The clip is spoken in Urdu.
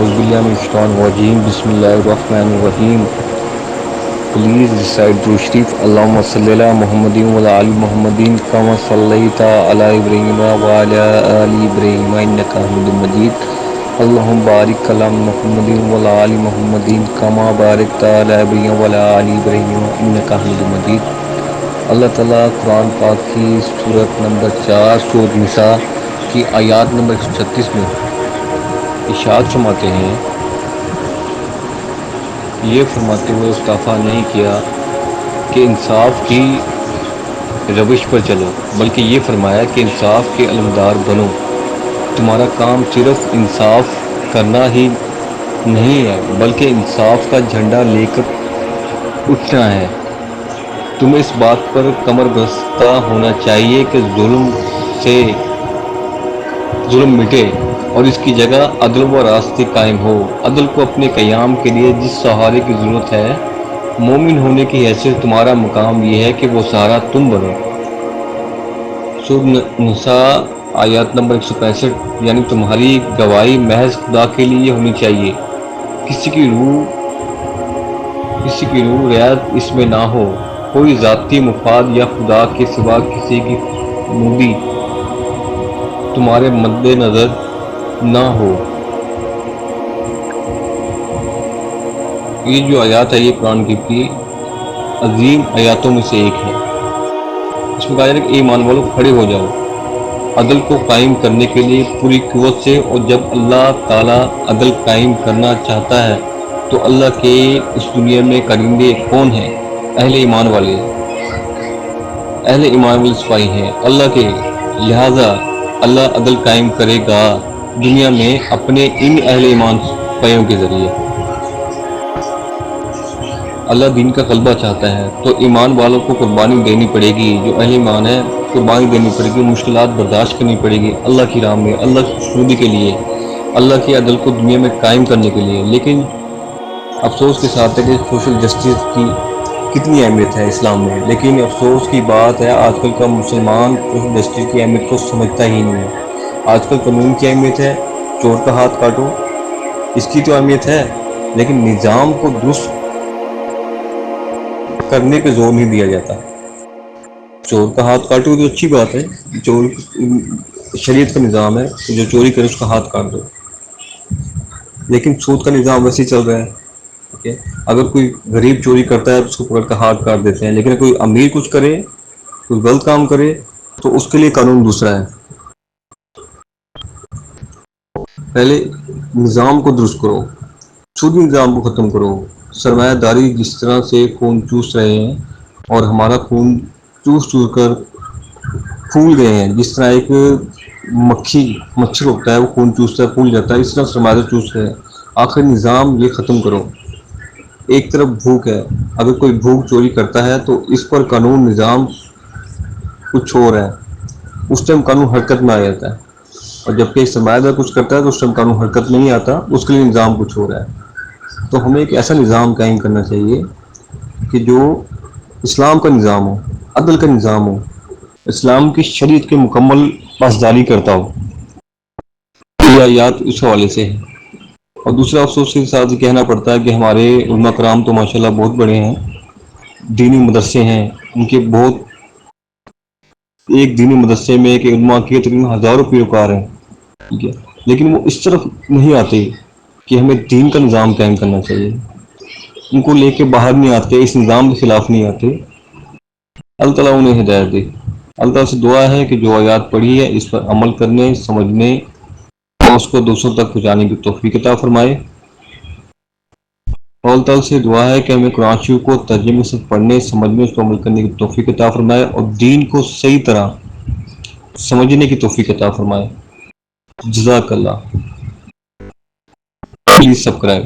أعوذ بالله من الشيطان الرجيم بسم الله الرحمن الرحيم. Please recite Durood Sharif. اللهم صل على محمد وعلى آل محمد كما صليت على إبراهيم وعلى آل إبراهيم إنك حميد مجيد. اللهم بارك على محمد وعلى آل محمد كما باركت على إبراهيم وعلى آل إبراهيم إنك حميد مجيد. اللہ تعالیٰ قرآن پاک کی صورت نمبر 4 سورۃ نساء کی آیات نمبر 136 میں ارشاد فرماتے ہیں، یہ فرماتے ہوئے استعفا نہیں کیا کہ انصاف کی روش پر چلو، بلکہ یہ فرمایا کہ انصاف کے علمدار بنو. تمہارا کام صرف انصاف کرنا ہی نہیں ہے بلکہ انصاف کا جھنڈا لے کر اٹھنا ہے. تمہیں اس بات پر کمر بستہ ہونا چاہیے کہ ظلم مٹے اور اس کی جگہ عدل و راستی قائم ہو. عدل کو اپنے قیام کے لیے جس سہارے کی ضرورت ہے، مومن ہونے کی حیثیت تمہارا مقام یہ ہے کہ وہ سہارا تم بنو. سورۃ نساء آیات نمبر 165. یعنی تمہاری گواہی محض خدا کے لیے ہونی چاہیے، کسی کی روح رعایت اس میں نہ ہو، کوئی ذاتی مفاد یا خدا کے سوا کسی کی مودی تمہارے مد نظر نہ ہو. یہ جو آیات ہے یہ قرآن کی عظیم آیاتوں میں سے ایک ہے. اس میں کہا جائے کہ ایمان والوں کھڑے ہو جاؤ عدل کو قائم کرنے کے لیے پوری قوت سے. اور جب اللہ تعالیٰ عدل قائم کرنا چاہتا ہے تو اللہ کے اس دنیا میں کرندے کون ہیں؟ اہل ایمان والے سپاہی ہیں اللہ کے. لہذا اللہ عدل قائم کرے گا دنیا میں اپنے ان اہل ایمان سپاہیوں کے ذریعے. اللہ دین کا غلبہ چاہتا ہے تو ایمان والوں کو قربانی دینی پڑے گی. جو اہل ایمان ہے قربانی دینی پڑے گی، مشکلات برداشت کرنی پڑے گی اللہ کی راہ میں، اللہ کی خوشنودی کے لیے، اللہ کے عدل کو دنیا میں قائم کرنے کے لیے. لیکن افسوس کے ساتھ ہے کہ سوشل جسٹس کی کتنی اہمیت ہے اسلام میں، لیکن افسوس کی بات ہے آج کل کا مسلمان سوشل جسٹس کی اہمیت کو سمجھتا ہی نہیں ہے. آج کل قانون کی اہمیت ہے، چور کا ہاتھ کاٹو، اس کی تو اہمیت ہے، لیکن نظام کو درست کرنے پہ زور نہیں دیا جاتا. چور کا ہاتھ کاٹو تو اچھی بات ہے، چور شریعت کا نظام ہے، جو چوری کرے اس کا ہاتھ کاٹ دو. لیکن سود کا نظام ویسے ہی چل رہا ہے. اگر کوئی غریب چوری کرتا ہے تو اس کو پکڑ کر ہاتھ کاٹ دیتے ہیں، لیکن کوئی امیر کچھ کرے، کوئی غلط کام کرے تو اس کے لیے قانون دوسرا ہے. پہلے نظام کو درست کرو، سودی نظام کو ختم کرو. سرمایہ داری جس طرح سے خون چوس رہے ہیں اور ہمارا خون چوس کر پھول گئے ہیں، جس طرح ایک مچھر ہوتا ہے وہ خون چوستا ہے پھول جاتا ہے، اس طرح سرمایہ داری چوس رہے ہیں. آخر نظام یہ ختم کرو. ایک طرف بھوک ہے، اگر کوئی بھوک چوری کرتا ہے تو اس پر قانون نظام کچھ اور ہے، اس ٹائم قانون حرکت میں آ جاتا ہے. اور جبکہ سرمایہ دار کچھ کرتا ہے تو اس ٹائم قانون حرکت نہیں آتا، اس کے لیے نظام کچھ ہو رہا ہے. تو ہمیں ایک ایسا نظام قائم کرنا چاہیے کہ جو اسلام کا نظام ہو، عدل کا نظام ہو، اسلام کی شریعت کے مکمل پاسداری کرتا ہو. یہ آیات اس حوالے سے ہے. اور دوسرا افسوس کے ساتھ کہنا پڑتا ہے کہ ہمارے علماء کرام تو ماشاءاللہ بہت بڑے ہیں، دینی مدرسے ہیں ان کے بہت. ایک دینی مدرسے میں ایک علماء کے تقریباً ہزاروں پیروکار ہیں، ٹھیک ہے، لیکن وہ اس طرف نہیں آتے کہ ہمیں دین کا نظام قائم کرنا چاہیے. ان کو لے کے باہر نہیں آتے، اس نظام کے خلاف نہیں آتے. اللہ تعالیٰ انہیں ہدایت دے. اللہ تعالیٰ سے دعا ہے کہ جو آیات پڑھی ہے اس پر عمل کرنے، سمجھنے اور اس کو دوسروں تک پہنچانے کی توفیق عطا فرمائے. اور اللہ تعالیٰ سے دعا ہے کہ ہمیں قرآن شریف کو ترجمے سے پڑھنے، سمجھنے، اس کو عمل کرنے کی توفیق عطا فرمائے اور دین کو صحیح طرح سمجھنے کی توفیق عطا فرمائے. جزاک اللہ. Please subscribe.